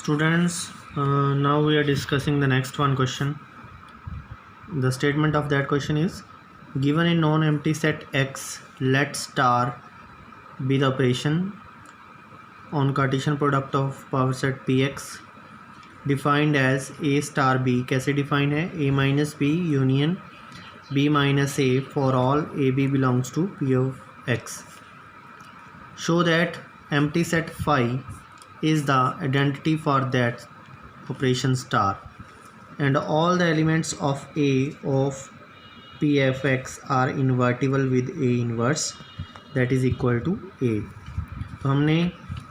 Students, now we are discussing the next one question. The statement of that question is, given a non-empty set X, let star be the operation on Cartesian product of power set Px defined as A star B. कैसे defined है? A minus B union B minus A for all AB belongs to P of X. Show that empty set phi is the identity for that operation star and all the elements of A of Pfx are invertible with A inverse that is equal to A. तो हमने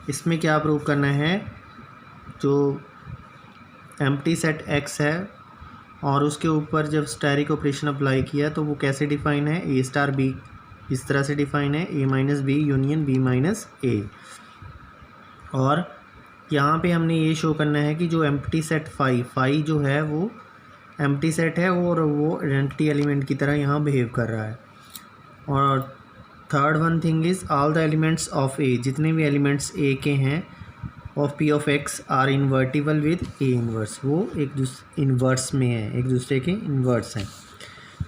इसमें क्या prove करना है? जो empty set X है और उसके ऊपर जब स्टैरिक ऑपरेशन अप्लाई किया तो वो कैसे डिफाइन है? A स्टार B इस तरह से डिफाइन है, A minus B union B minus A. और यहाँ पे हमने ये शो करना है कि जो एम्प्टी सेट फाई जो है वो एम्प्टी सेट है और वो आइडेंटिटी एलिमेंट की तरह यहाँ बिहेव कर रहा है. और third one thing is all the elements of A, जितने भी एलिमेंट्स ए के हैं of P of X are invertible with A inverse, वो इन्वर्स में है, एक दूसरे के इन्वर्स हैं.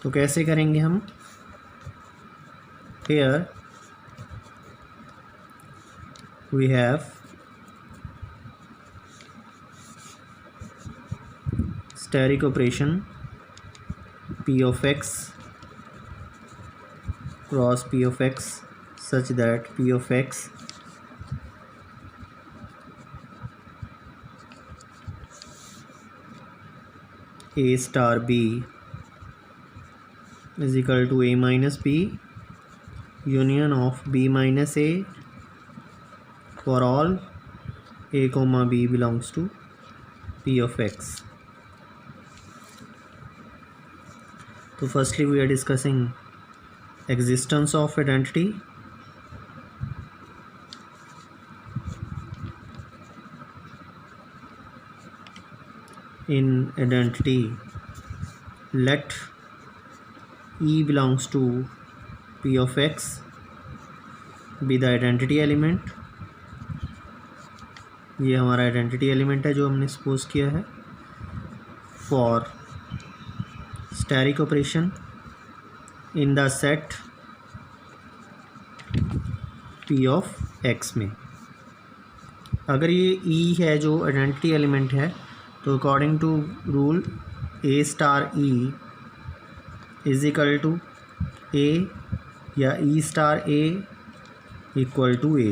तो कैसे करेंगे हम? Here we have steric operation P of x cross P of x such that P of x A star B is equal to A minus B union of B minus A for all A comma B belongs to P of x. So firstly we are discussing existence of identity. In identity, let E belongs to P of x be the identity element. ये हमारा identity element है जो हमने suppose किया है. For asterisk operation in the set P of X में. अगर ये E है जो आइडेंटिटी एलिमेंट है तो according to rule A star E is equal to A या E star A equal to A.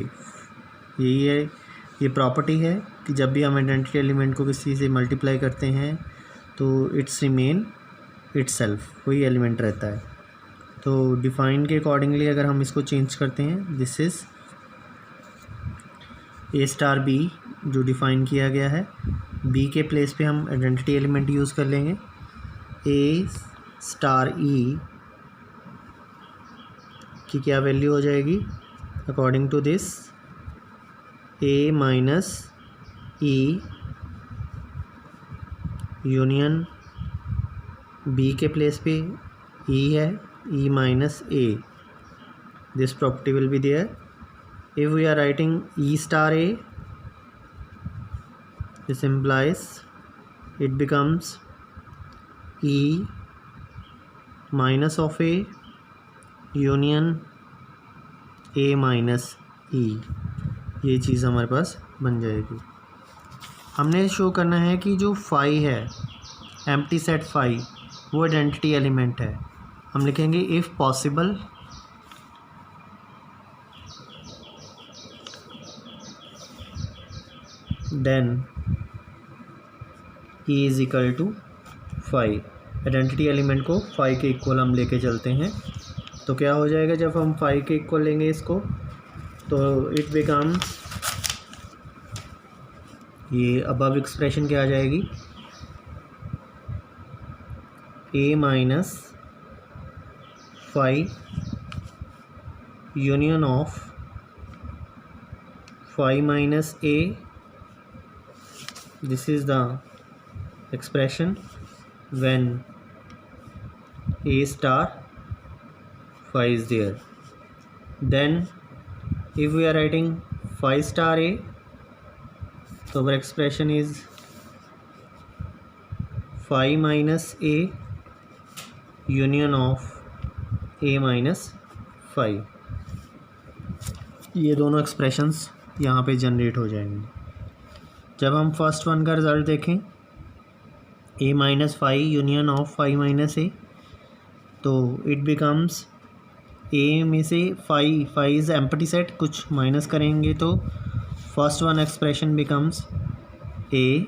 यही है, ये प्रॉपर्टी है कि जब भी हम आइडेंटिटी एलिमेंट को किसी से मल्टीप्लाई करते हैं तो इट्स रिमेन इटसेल्फ, वही एलिमेंट रहता है. तो डिफाइन के अकॉर्डिंगली अगर हम इसको चेंज करते हैं, this is A star B जो डिफाइन किया गया है. बी के प्लेस पे हम आइडेंटिटी एलिमेंट यूज़ कर लेंगे. ए स्टार ई की क्या वैल्यू हो जाएगी? According to this A minus E union B के प्लेस पे E है, E minus A. This property will be there. If we are writing E star A, this implies it becomes E minus of A union A minus E. ये चीज़ हमारे पास बन जाएगी. हमने show करना है कि जो फाई है, एम्प्टी सेट फाई, वो आइडेंटिटी एलिमेंट है. हम लिखेंगे if possible then E is equal to phi. Identity element को फाई के इक्वल हम लेके चलते हैं. तो क्या हो जाएगा जब हम फाई के इक्वल लेंगे इसको? तो इट बिकम्स, ये अबव एक्सप्रेशन क्या आ जाएगी? A minus phi union of phi minus A. This is the expression when A star phi is there. Then if we are writing phi star A, So our expression is 5 minus a union of a minus 5. ये दोनों expressions यहाँ पे generate हो जाएंगे. जब हम first one का result देखें, a minus 5 union of 5 minus a, तो इट बिकम्स a में से 5 इज़ एम्प्टी सेट, कुछ माइनस करेंगे तो first one expression becomes a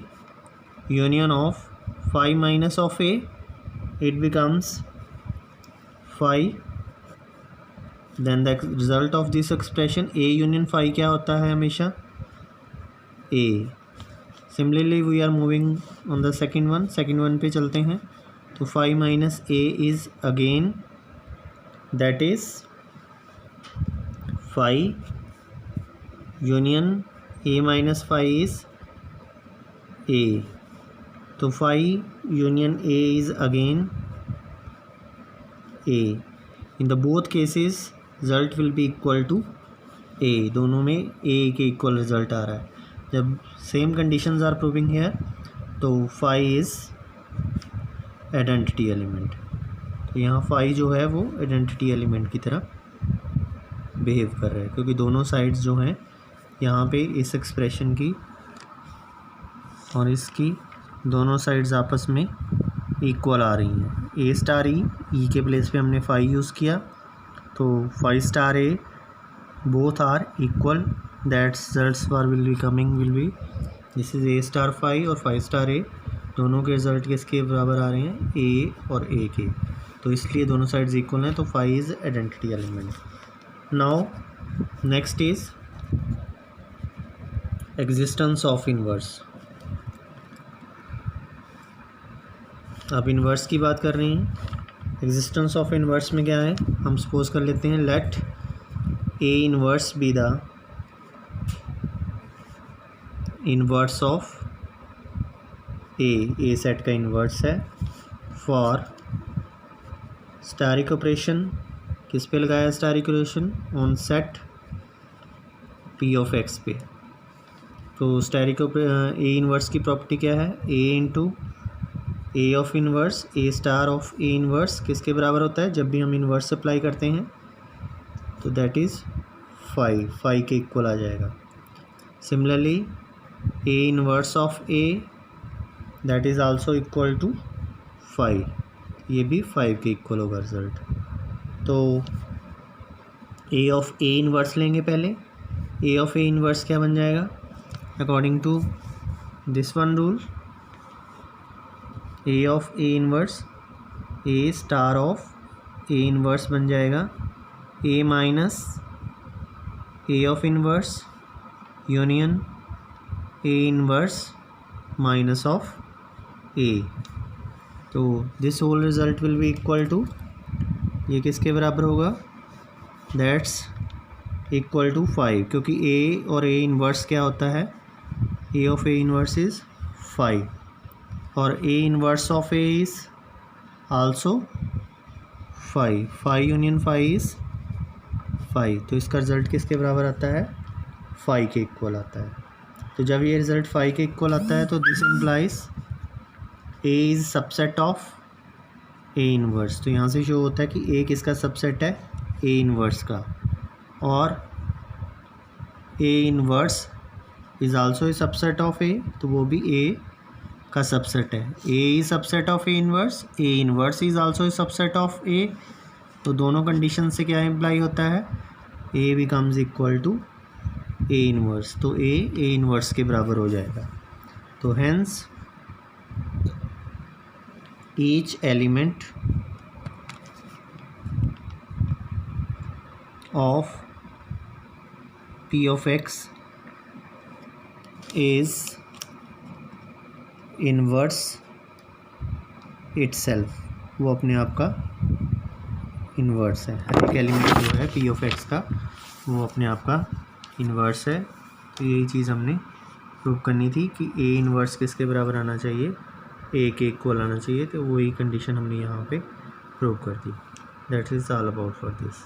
union of 5 minus of a, it becomes 5. Then the result of this expression a union 5 क्या होता है हमेशा? a. Similarly we are moving on the second one पे चलते हैं. तो 5 minus a is again, that is 5 union a minus 5 is a. तो 5 union a is again a. In the both cases result will be equal to a. दोनों में a के equal result आ रहा है. जब same conditions are proving here, तो 5 is identity element. तो यहाँ 5 जो है वो आइडेंटिटी एलिमेंट की तरह बिहेव कर रहा है, क्योंकि दोनों साइड्स जो हैं यहाँ पे इस एक्सप्रेशन की और इसकी दोनों साइड्स आपस में इक्वल आ रही हैं. ए स्टार ई के प्लेस पे हमने 5 यूज़ किया, तो 5 star a both are equal. That results for will be this is A star 5 और 5 स्टार ए, दोनों के रिजल्ट किसके बराबर आ रहे हैं? ए और ए के. तो इसलिए दोनों साइड्स इक्वल हैं, तो 5 is identity element. Now next is existence of inverse. अब इन्वर्स की बात कर रहे हैं. एग्जिस्टेंस ऑफ इन्वर्स में क्या है? हम सपोज कर लेते हैं let A inverse be the inverse of A set का इन्वर्स है फॉर स्टैरिक ऑपरेशन. किस पे लगाया asterisk operation? On set P of X पे. तो स्टैरिक ए इन्वर्स की प्रॉपर्टी क्या है? A into A of inverse A star of A inverse किसके बराबर होता है? जब भी हम इन्वर्स अप्लाई करते हैं तो दैट इज़ 5 के इक्वल आ जाएगा. Similarly a inverse of a that is also equal to 5, ये भी 5 के इक्वल होगा रिजल्ट. तो ए ऑफ ए इन्वर्स लेंगे पहले. ए ऑफ ए इन्वर्स क्या बन जाएगा? According to this one rule, A of A inverse A star of A inverse बन जाएगा A minus A of inverse union A inverse minus of A. तो this whole result will be equal to, ये किसके बराबर होगा? That's equal to 5, क्योंकि ए और A inverse क्या होता है? A of A inverse is 5 और A inverse of A is also 5 union 5 is 5. तो इसका रिज़ल्ट किसके बराबर आता है? 5 के इक्वल आता है. तो जब ये रिज़ल्ट 5 के इक्वल आता है तो this implies A is subset of A inverse. तो यहाँ से शो होता है कि ए किसका सबसेट है? ए इन्वर्स का. और A inverse is also a subset of A, तो वो भी ए का सबसेट है. A is subset of A inverse, A inverse is also a subset of A. तो दोनों कंडीशन से क्या इम्प्लाई होता है? A becomes equal to A inverse. तो ए इन्वर्स के बराबर हो जाएगा. तो hence each element of P of X is inverse itself. वो अपने आप का इन्वर्स है. हर एक एलिमेंट जो है पी ऑफ एक्स का वो अपने आप का इन्वर्स है. तो यही चीज़ हमने प्रूव करनी थी कि ए इन्वर्स किसके बराबर आना चाहिए? ए के इक्वल आना चाहिए. तो वही कंडीशन हमने यहाँ पे प्रूव कर दी. That is all about for this.